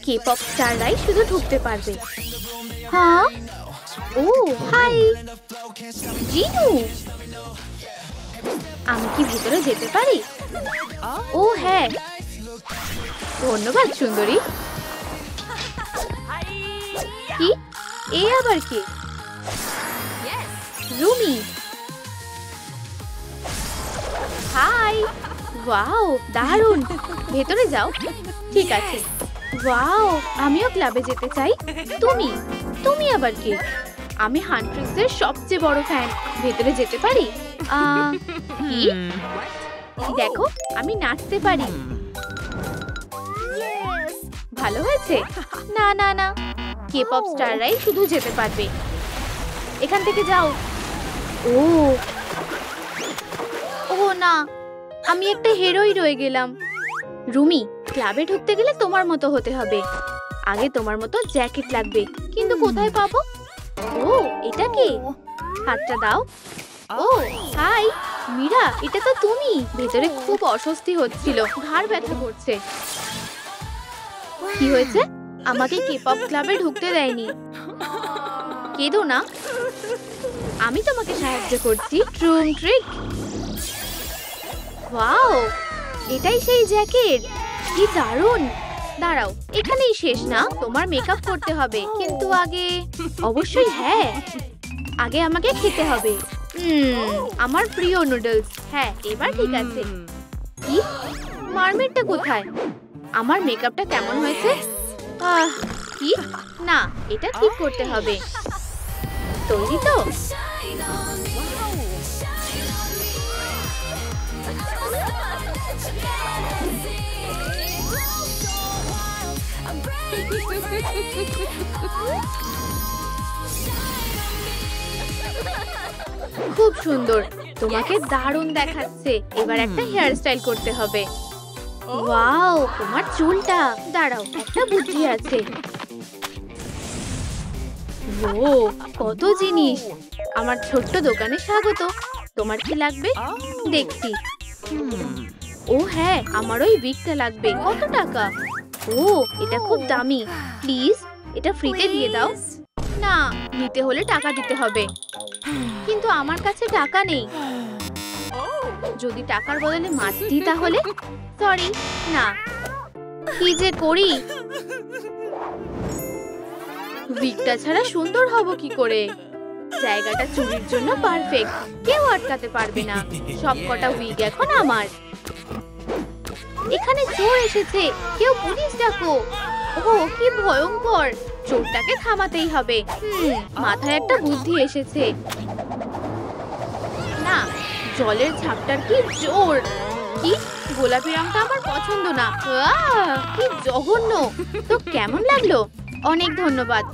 K-pop স্টাররাই শুধু ঢুকতে পারবে। হ্যাঁ, ও হাই জিনু, আমি কি ভিতরে যেতে পারি? ও হ্যাঁ, ধন্যবাদ সুন্দরী। কি এ আবার কে? রুমি। হাই, ওয়াও দারুণ, ভেতরে যাও। ঠিক আছে। ওয়াও, আমিও ক্লাবে যেতে চাই। তুমি তুমি আবার কে? আমি হান্ট্রেসের সবচেয়ে বড় ফ্যান। ভেতরে যেতে পারি? কি? দেখো, আমি নাচতে পারি। ভালো হয়েছে। না না না, K-pop স্টাররাই শুধু যেতে পারবে। এখান থেকে যাও। ও ও না, আমি একটা হিরোই রয়ে গেলাম। রুমি, ক্লাবে ঢুকতে গেলে তোমার মতো হতে হবে। আগে তোমার মতো জ্যাকেট লাগবে, কিন্তু কোথায় পাবো? ও এটা কি? হাতটা দাও। ও হাই মীরা, এটা তো তুমি। ভেতরে খুব অস্বস্তি হচ্ছিল, ঘাড় ব্যথা করছে। কি হয়েছে? আমাকে K-pop ক্লাবে ঢুকতে দেয়নি। কেঁদো না, আমি তোমাকে সাহায্য করছি। ট্রুম ট্রিক। ওয়াও, এটাই সেই জ্যাকেট। কি দারুণ। দাঁড়াও, এখানেই শেষ না, তোমার মেকআপ করতে হবে। কিন্তু আগে অবশ্যই হ্যাঁ, আগে আমাকে খেতে হবে। আমার প্রিয় নুডলস। হ্যাঁ, এবার ঠিক আছে। কি? মারমেডটা কোথায়? আমার মেকআপটা কেমন হয়েছে? কি না, এটা ঠিক করতে হবে। তৈরি তো? খুব সুন্দর, তোমাকে দারুণ দেখাচ্ছে। এবার একটা হেয়ার স্টাইল করতে হবে। ওয়াও, তোমার চুলটা। দাঁড়াও, একটা বুদ্ধি আছে। ও কত জিনিস। আমার ছোট্ট দোকানে স্বাগত। তোমার কি লাগবে? দেখছি। ও হ্যাঁ, আমার ওই উইগটা লাগবে। কত টাকা? ও এটা খুব দামি। প্লিজ এটা ফ্রিতে দিয়ে দাও। না, নিতে হলে টাকা দিতে হবে। কিন্তু আমার কাছে টাকা নেই। যদি টাকার বদলে মাছ দিই তাহলে? সরি, না। কি যে করি? উইগটা ছাড়া সুন্দর হব কি করে? জায়গাটা চুরির জন্য পারফেক্ট, কেউ আটকাতে পারবে না। সব কটা উইগ এখন আমার। এখানে চোর এসেছে, কেউ পুলিশ ডাকো। ও কি ভয়ঙ্কর, চোরটাকে থামাতেই হবে। মাথায় একটা বুদ্ধি এসেছে। না, জলের ঝাপটার কি জোর। কি গোলাপি রংটা আমার পছন্দ না। কি জঘন্য। তো কেমন লাগলো? অনেক ধন্যবাদ,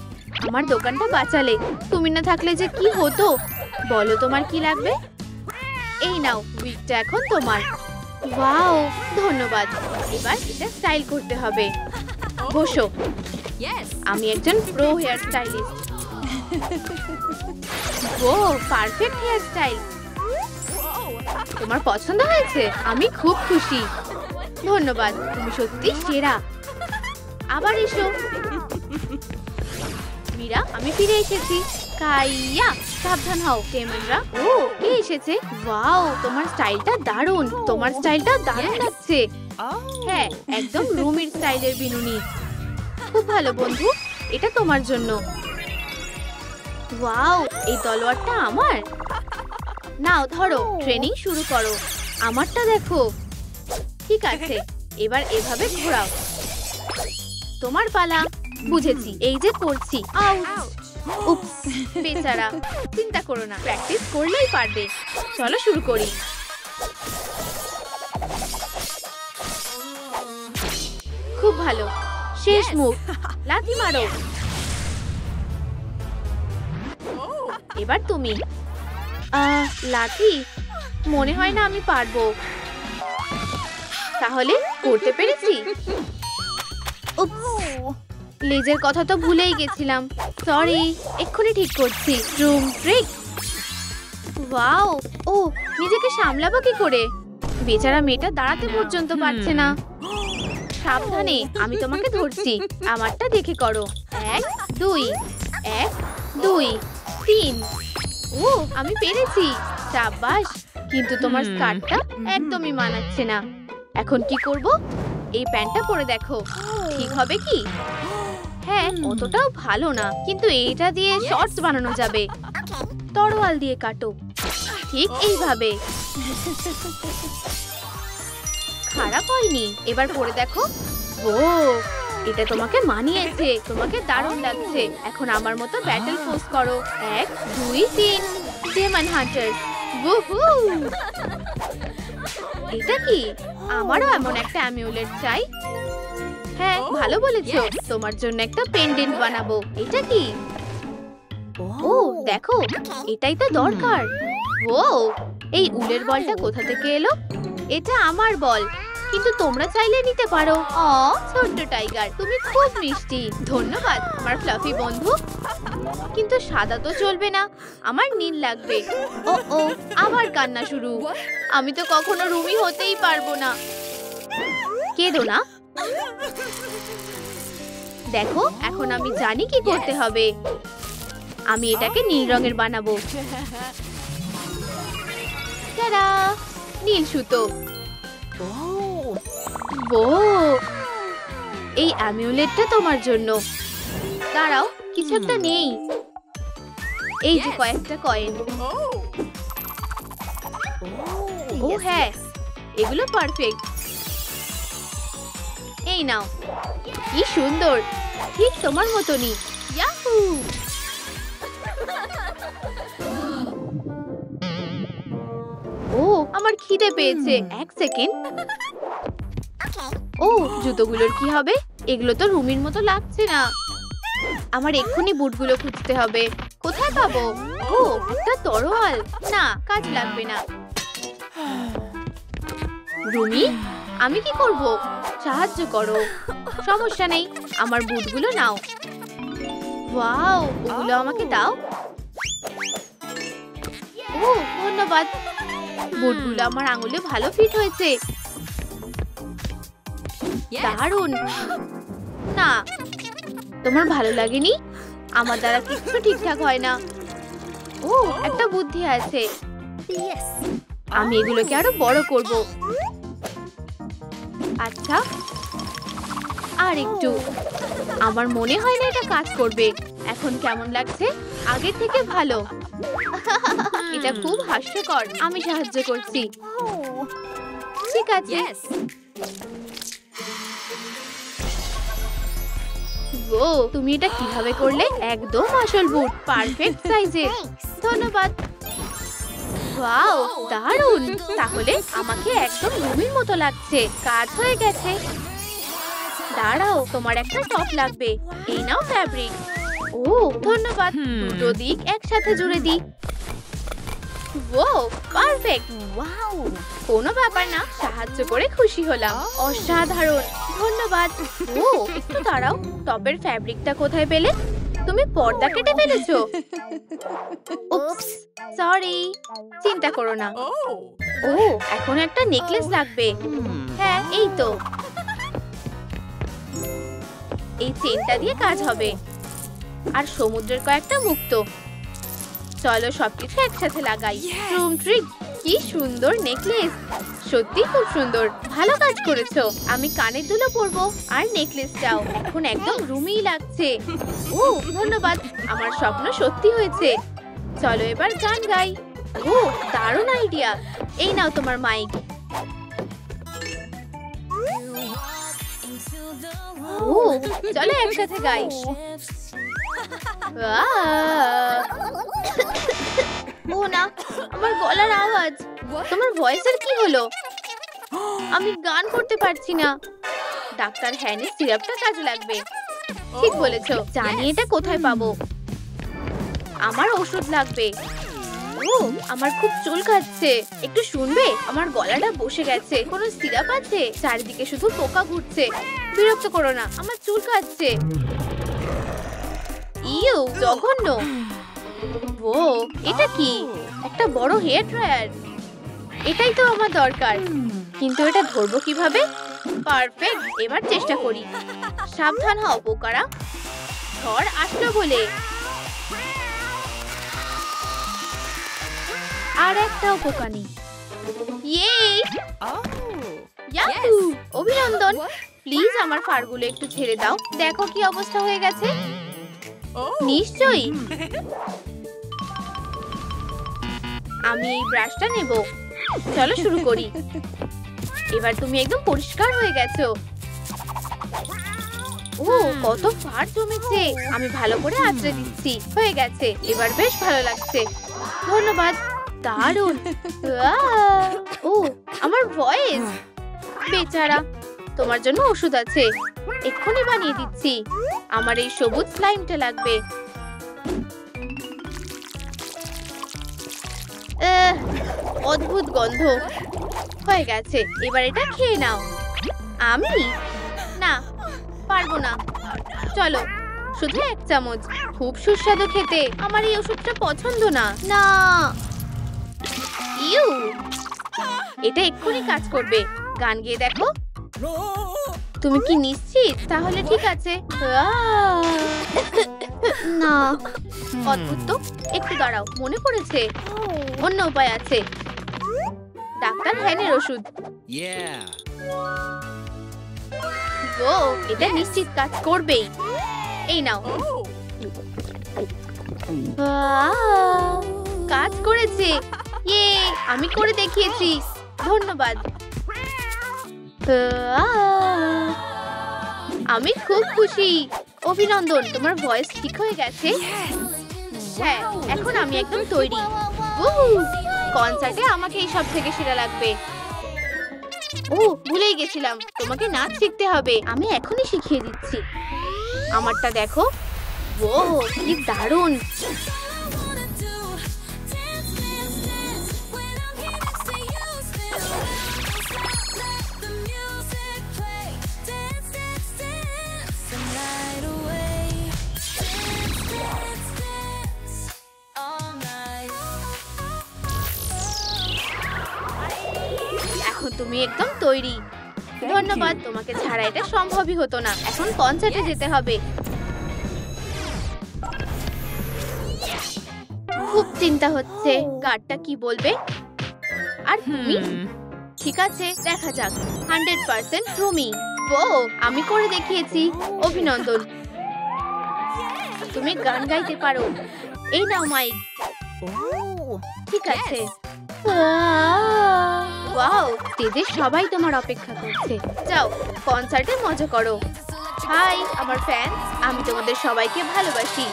আমার দোকানটা বাঁচালে। তুমি না থাকলে যে কি হতো। বলো তোমার কি লাগবে? এই নাও, উইগটা এখন তোমার। ওয়াও ধন্যবাদ। এবার এটা স্টাইল করতে হবে। বসো, আমি একজন প্রো হেয়ার স্টাইলিস্ট। ও পারফেক্ট হেয়ার স্টাইল। তোমার পছন্দ হয়েছে? আমি খুব খুশি। ধন্যবাদ, তুমি সত্যি সেরা। আবার এসো। মীরা, আমি ফিরে এসেছি। কাইয়া, সাবধান হও। টেমনরা, ও কে এসেছে? ওয়াও, তোমার স্টাইলটা দারুণ। তোমার স্টাইলটা দারুণ লাগছে। হ্যাঁ, একদম রুমির স্টাইলের বিনুনি। খুব ভালো বন্ধু, এটা তোমার জন্য। ওয়াও, এই তলোয়ারটা আমার। নাও ধরো, ট্রেনিং শুরু করো। আমারটা দেখো। ঠিক আছে, এবার এভাবে ঘোরাও। তোমার পালা। বুঝেছি, এই যে করছি। উপস, বেচারা। চিন্তা করো না, প্র্যাকটিস করলেই পারবে। চলো শুরু করি। খুব ভালো, শেষ মুভ। লাথি মারো। এবার তুমি। লাথি? মনে হয় না আমি পারবো। তাহলে করতে পেরেছি। লেজের কথা তো ভুলেই গেছিলাম। সরি, এক্ষুনি ঠিক করছি। ট্রুম ট্রিক। ওয়াও, ও নিজেকে সামলাবো কি করে? বেচারা মেয়েটা দাঁড়াতে পর্যন্ত পারছে না। সাবধানে, আমি তোমাকে ধরছি। আমারটা দেখে করো। 1 2 1 2 3। ও, আমি পেরেছি। সাবাস। কিন্তু তোমার স্কার্টটা একদমই মানাচ্ছে না। এখন কি করব? এই প্যান্টটা পরে দেখো, ঠিক হবে কি? হ্যাঁ, অতটাও ভালো না, কিন্তু এটা দিয়ে শর্টস বানানো যাবে। তরোয়াল দিয়ে কাটো, ঠিক এইভাবে। খারাপ হয়নি। এবার পরে দেখো। ও, এটা তোমাকে মানিয়েছে, তোমাকে দারুণ লাগছে। এখন আমার মতো ব্যাটল পোজ করো। 1 2 3। Demon hunter. ওহো, এটা কি? আমারও এমন একটা অ্যামিউলেট চাই। হ্যাঁ, ভালো বলেছো। তোমার জন্য একটা পেন্ডেন্ট বানাবো। এটা কি? ও, দেখো, এটাই তো দরকার। ও, এই উলের বলটা কোথা থেকে এলো? এটা আমার বল, কিন্তু তোমরা চাইলে নিতে পারো। ছোট্ট টাইগার, তুমি খুব মিষ্টি। ধন্যবাদ আমার ফ্লাফি বন্ধু। কিন্তু সাদা তো চলবে না, আমার নীল লাগবে। ও ও, আবার কান্না শুরু। আমি তো কখনো রুমি হতেই পারবো না। কেঁদো না। দেখো, এখন আমি জানি কি করতে হবে। আমি এটাকে নীল রঙের বানাবো। টাডা, নীল সুতো। ও, এই অ্যামিউলেটটা তোমার জন্য। দাঁড়াও, কিছু একটা নেই। এই যে কয়েকটা কয়েন। ও হ্যাঁ, এগুলো পারফেক্ট। এই নাও। কি সুন্দর, ঠিক তোমার মতনই। ইয়াহু! ও, আমার খিদে পেয়েছে। 1 সেকেন্ড। ও, জুতোগুলোর কি হবে? এগুলো তো রুমির মতো লাগছে না। আমার এক্ষুনি বুটগুলো খুঁজতে হবে। কোথায় পাবো? ও, একটা তরোয়াল। না, কাজ লাগবে না। রুমি, আমি কি করব? সাহায্য করো। সমস্যা নেই, আমার বুটগুলো নাও। ওয়াও, ওগুলো আমাকে দাও। ও, ধন্যবাদ। বুটগুলো আমার আঙুলে ভালো ফিট হয়েছে। দারুণ। না, তোমার ভালো লাগেনি? আমার দ্বারা কিছু ঠিকঠাক হয় না। ও, একটা বুদ্ধি আছে। আমি এগুলোকে আরো বড় করব। আচ্ছা, আর একটু। আমার মনে হয় না এটা কাজ করবে। এখন কেমন লাগছে? আগের থেকে ভালো। এটা খুব হাস্যকর। আমি সাহায্য করছি। ঠিক আছে। ও, তুমি এটা কিভাবে করলে? একদম আসল বুট, পারফেক্ট সাইজের। ধন্যবাদ। ওয়াও, দারুণ। তাহলে আমাকে একদম রুমির মতো লাগছে। কাজ হয়ে গেছে। দাঁড়াও, তোমার একটা টপ লাগবে। এই নাও ফ্যাব্রিক। ও, ধন্যবাদ। দুটো দিক একসাথে জুড়ে দিই। ও, পারফেক্ট। ওয়াও, কোনো ব্যাপার না, সাহায্য করে খুশি হলাম। অসাধারণ, ধন্যবাদ। ও, একটু দাঁড়াও, টপের ফ্যাব্রিকটা কোথায় পেলে? তুমি পর্দা কেটে ফেলেছো। উপস, সরি। চিন্তা করো না। ও, এখন একটা নেকলেস লাগবে। হ্যাঁ, এই তো। এই চেনটা দিয়ে কাজ হবে। আর সমুদ্রের কয়েকটা মুক্ত। চলো সবকিছু একসাথে লাগাই। ট্রুম ট্রিক, কি সুন্দর নেকলেস। সত্যি খুব সুন্দর। ভালো কাজ করেছো। আমি কানের দুলো পরবো আর নেকলেসটাও। এখন একদম রুমি লাগছে। ও, ধন্যবাদ। আমার স্বপ্ন সত্যি হয়েছে। চলো এবার গান গাই। ও, দারুণ আইডিয়া। এই নাও তোমার মাইক। ও, চলো একসাথে গাই। ও না, আমার গলার আওয়াজ। তোমার ভয়েসের কি হলো? আমি গান করতে পারছি না। ডাক্তার হ্যানের সিরাপটা কাজে লাগবে। ঠিক বলেছো। জানি এটা কোথায় পাবো। আমার ওষুধ লাগবে। ও, আমার খুব চুলকাচ্ছে। একটু শুনবে? আমার গলাটা বসে গেছে। কোনো সিরাপ আছে? চারিদিকে শুধু পোকা ঘুরছে। বিরক্ত করো না, আমার চুলকাচ্ছে। ইউ, জঘন্য। ও, এটা কি? একটা বড় হেয়ার ড্রায়ার। এটাই তো আমার দরকার। কিন্তু এটা ধরবো কিভাবে? পারফেক্ট, এবার চেষ্টা করি। সাবধান হও বোকারা, ঝড় আসলো বলে। আর একটাও পোকা নেই। ইয়ে, ইয়াহু! অভিনন্দন। প্লিজ আমার ফারগুলো একটু ছেড়ে দাও। দেখো কি অবস্থা হয়ে গেছে। নিশ্চয়ই। আমি এই ব্রাশটা নেব। চলো শুরু করি। এবার তুমি একদম পরিষ্কার হয়ে গেছো। ও, কত ফার জমেছে। আমি ভালো করে আঁচড়ে দিচ্ছি। হয়ে গেছে, এবার বেশ ভালো লাগছে। ধন্যবাদ, দারুণ। ও, আমার ভয়েস। বেচারা, তোমার জন্য ওষুধ আছে, এক্ষুনি বানিয়ে দিচ্ছি। আমার এই সবুজ স্লাইমটা লাগবে। অদ্ভুত গন্ধ। হয়ে গেছে, এবার এটা খেয়ে নাও। আমি না, পারবো না। চলো, শুধু 1 চামচ। খুব সুস্বাদু খেতে। আমার এই ওষুধটা পছন্দ না। না, ইউ, এটা এক্ষুনি কাজ করবে। গান গেয়ে দেখো। তুমি কি নিশ্চিত? তাহলে ঠিক আছে। না, অদ্ভুত তো। একটু দাঁড়াও, মনে পড়েছে, অন্য উপায় আছে। ডাক্তার হ্যানের ওষুধ। ও, এটা নিশ্চিত কাজ করবেই। এই নাও। কাজ করেছে। ইয়ে, আমি করে দেখিয়েছি। ধন্যবাদ। আমি খুব খুশি। অভিনন্দন, তোমার ভয়েস ঠিক হয়ে গেছে। হ্যাঁ, এখন আমি একদম তৈরি। কনসার্টে আমাকে এই সব থেকে সেরা লাগবে। ও, ভুলেই গেছিলাম, তোমাকে নাচ শিখতে হবে। আমি এখনই শিখিয়ে দিচ্ছি। আমারটা দেখো। ও, কি দারুণ। এখন তুমি একদম তৈরি। ধন্যবাদ, তোমাকে ছাড়া এটা সম্ভবই হতো না। এখন কনসার্টে যেতে হবে। খুব চিন্তা হচ্ছে, গার্ডটা কি বলবে। আর তুমি? ঠিক আছে, দেখা যাক। 100% রুমি। ও, আমি করে দেখিয়েছি। অভিনন্দন, তুমি গান গাইতে পারো। এই নাও মাইক। ঠিক আছে। ওয়াও, স্টেজে সবাই তোমার অপেক্ষা করছে। যাও, কনসার্টে মজা করো। হাই আমার ফ্যান, আমি তোমাদের সবাইকে ভালোবাসি।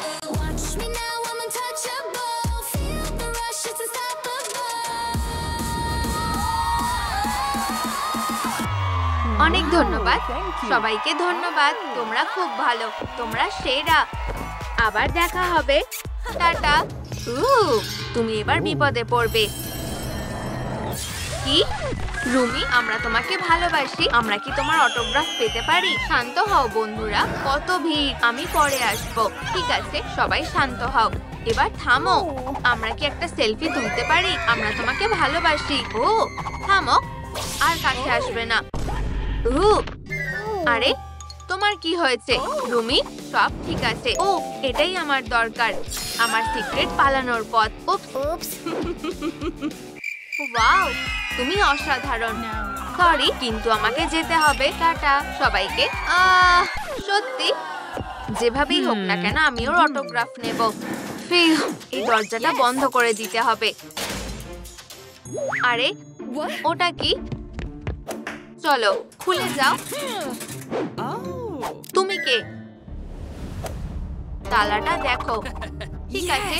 অনেক ধন্যবাদ সবাইকে। ধন্যবাদ, তোমরা খুব ভালো। তোমরা সেরা। আবার দেখা হবে। টাটা। তুমি এবার বিপদে পড়বে। কি রুমি, আমরা তোমাকে ভালোবাসি। আমরা কি তোমার অটোগ্রাফ পেতে পারি? শান্ত হও বন্ধুরা, কত ভিড়। আমি পরে আসবো। ঠিক আছে, সবাই শান্ত হও। এবার থামো। আমরা কি একটা সেলফি তুলতে পারি? আমরা তোমাকে ভালোবাসি। ও, থামো, আর কাছে আসবে না। আরে, তোমার কি হয়েছে রুমি? সব ঠিক আছে। ও, এটাই আমার দরকার। আমার সিক্রেট পালানোর পথ। উপস। ওয়াও, তুমি অসাধারণ। সরি, কিন্তু আমাকে যেতে হবে। টাটা সবাইকে। সত্যি, যেভাবেই হোক না কেন আমি ওর অটোগ্রাফ নেব। এই দরজাটা বন্ধ করে দিতে হবে। আরে, ওটা কি? চলো, খুলে যাও। তুমি কে? তালাটা দেখো। ঠিক আছে,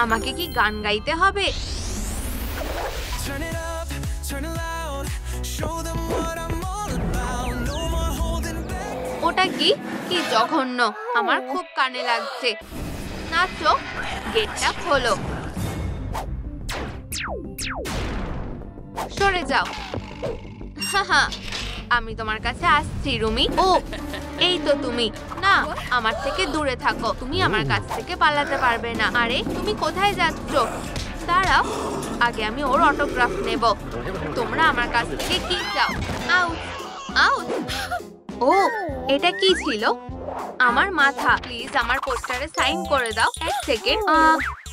আমাকে কি গান গাইতে হবে? ওটা কি? কি জঘন্য, আমার খুব কানে লাগছে। নাচো, গেটটা খোলো। সরে যাও। হাহা, আমি তোমার কাছে আসছি রুমি। ও, এই তো তুমি। না, আমার থেকে দূরে থাকো। তুমি আমার কাছ থেকে পালাতে পারবে না। আরে, তুমি কোথায় যাচ্ছ? দাঁড়াও, আগে আমি ওর অটোগ্রাফ নেব। তোমরা আমার কাছ থেকে কি চাও? আউ, আউট! ও, এটা কি ছিল? আমার মাথা। প্লিজ আমার পোস্টারে সাইন করে দাও। এক সেকেন্ড।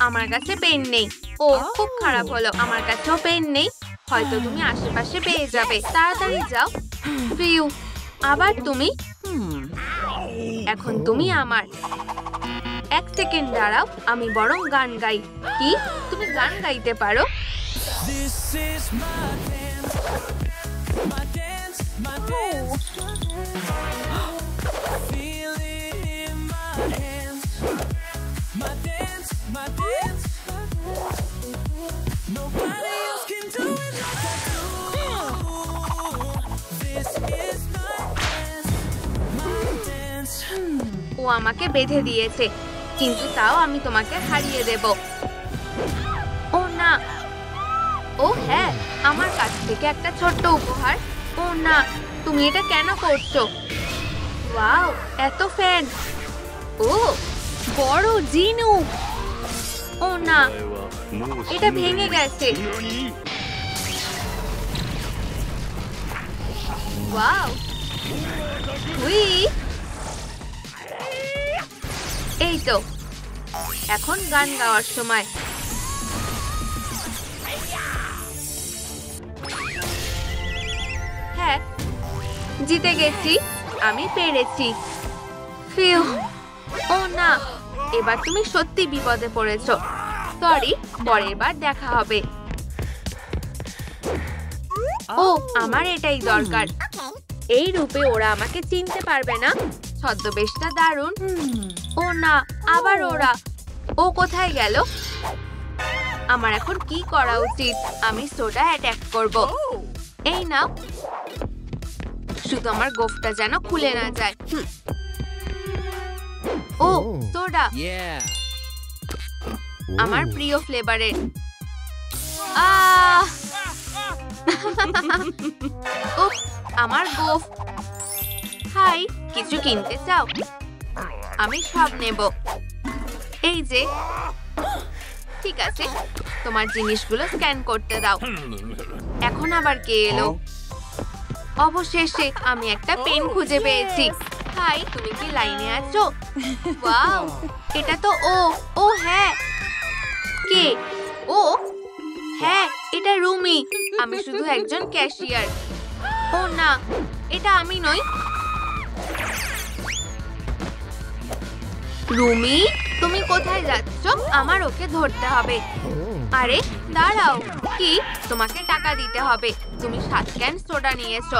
আমার কাছে পেন নেই। ও, খুব খারাপ হলো। আমার কাছেও পেন নেই। হয়তো তুমি আশেপাশে পেয়ে যাবে। তাড়াতাড়ি যাও। ফিউ, আবার তুমি? এখন তুমি আমার। এক সেকেন্ড দাঁড়াও, আমি বরং গান গাই। কি? তুমি গান গাইতে পারো? ও আমাকে বেঁধে দিয়েছে, কিন্তু তাও আমি তোমাকে হারিয়ে দেব। ও না! ও হ্যাঁ, আমার কাছ থেকে একটা ছোট্ট উপহার। ও না, তুমি এটা কেন করছো? ওয়াও, এত ফ্যান! ও, বড় জিনু! ও না, এটা ভেঙে গেছে। ওয়াও! হুই! এই তো, এখন গান গাওয়ার সময়। হ্যাঁ, জিতে গেছি। আমি পেরেছি। ফিউ! ও না, এবার তুমি সত্যি বিপদে পড়েছো। সরি, পরের বার দেখা হবে। ও, আমার এটাই দরকার। এই রূপে ওরা আমাকে চিনতে পারবে না। ছদ্মবেশটা দারুণ। ও না, আবার ওরা। ও কোথায় গেল? আমার এখন কি করা উচিত? আমি সোডা অ্যাটাক করব। এই নাও। শুধু আমার গোফটা যেন খুলে না যায়। ও, সোডা। আমার প্রিয় ফ্লেভারের। উফ, আমার গোফ। হাই, কিছু কিনতে চাও? আমি সব নেব। এই যে। ঠিক আছে, তোমার জিনিসগুলো স্ক্যান করতে দাও। এখন আবার কে এলো? অবশেষে আমি একটা পেন খুঁজে পেয়েছি। হাই, তুমি কি লাইনে আছো? ওয়াও, এটা তো ও। ও হ্যাঁ। কে ও? হ্যাঁ, এটা রুমি। আমি শুধু একজন ক্যাশিয়ার। ও না, এটা আমি নই। রুমি, তুমি কোথায় যাচ্ছ? আমার ওকে ধরতে হবে। আরে দাঁড়াও, কি? তোমাকে টাকা দিতে হবে। তুমি 7 ক্যান সোডা নিয়েছো।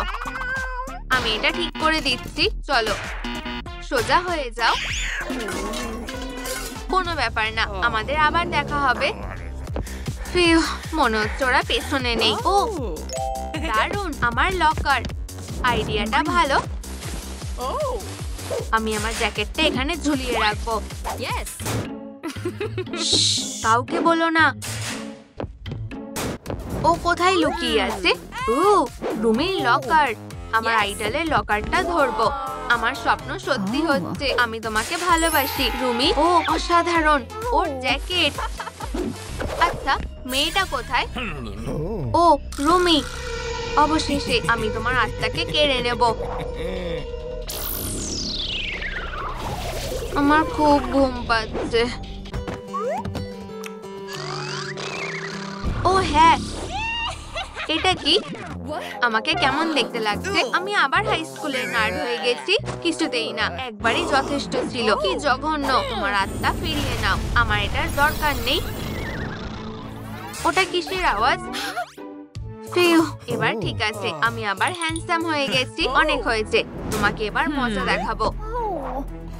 আমি এটা ঠিক করে দিচ্ছি। চলো, সোজা হয়ে যাও। কোনো ব্যাপার না, আমাদের আবার দেখা হবে। ফিউ, মনে হচ্ছে ওরা পেছনে নেই। ও দারুণ, আমার লকার। আইডিয়াটা ভালো। আমি আমার জ্যাকেটটা এখানে ঝুলিয়ে রাখবো। কাউকে বলো না। ও কোথায় লুকিয়ে আছে? ও, রুমির লকার। আমার আইডলের লকারটা ধরবো। আমার স্বপ্ন সত্যি হচ্ছে। আমি তোমাকে ভালোবাসি রুমি। ও অসাধারণ, ওর জ্যাকেট। আচ্ছা, মেয়েটা কোথায়? ও রুমি, অবশেষে আমি তোমার আত্মাকে কেড়ে নেব। আমার খুব ঘুম পাচ্ছে। ও হ্যাঁ, এটা কি? আমাকে কেমন দেখতে লাগছে? আমি আবার হাই স্কুলের নার্ড হয়ে গেছি। কিছুতেই না, একবারই যথেষ্ট ছিল। কি জঘন্য! তোমার আত্মা ফিরিয়ে নাও। আমার এটার দরকার নেই। ওটা কিসের আওয়াজ? ফিউ, এবার ঠিক আছে। আমি আবার হ্যান্ডসাম হয়ে গেছি। অনেক হয়েছে, তোমাকে এবার মজা দেখাবো।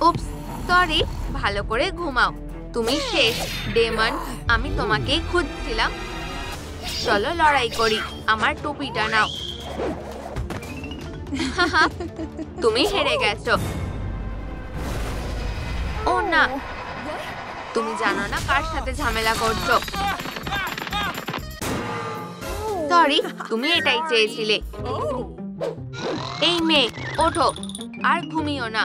উপস, সরি। ভালো করে ঘুমাও। তুমি শেষ, ডেমন। আমি তোমাকেই খুঁজছিলাম। চলো লড়াই করি। আমার টুপিটা নাও। তুমি হেরে গেছো। ও না, তুমি জানো না কার সাথে ঝামেলা করছো। সরি, তুমি এটাই চেয়েছিলে। এই মেয়ে, ওঠো আর ঘুমিও না।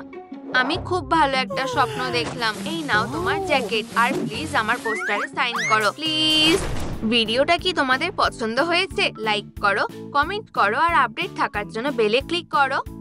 আমি খুব ভালো একটা স্বপ্ন দেখলাম। এই নাও তোমার জ্যাকেট। আর প্লিজ আমার পোস্টারে সাইন করো, প্লিজ। ভিডিওটা কি তোমাদের পছন্দ হয়েছে? লাইক করো, কমেন্ট করো আর আপডেট থাকার জন্য বেলে ক্লিক করো।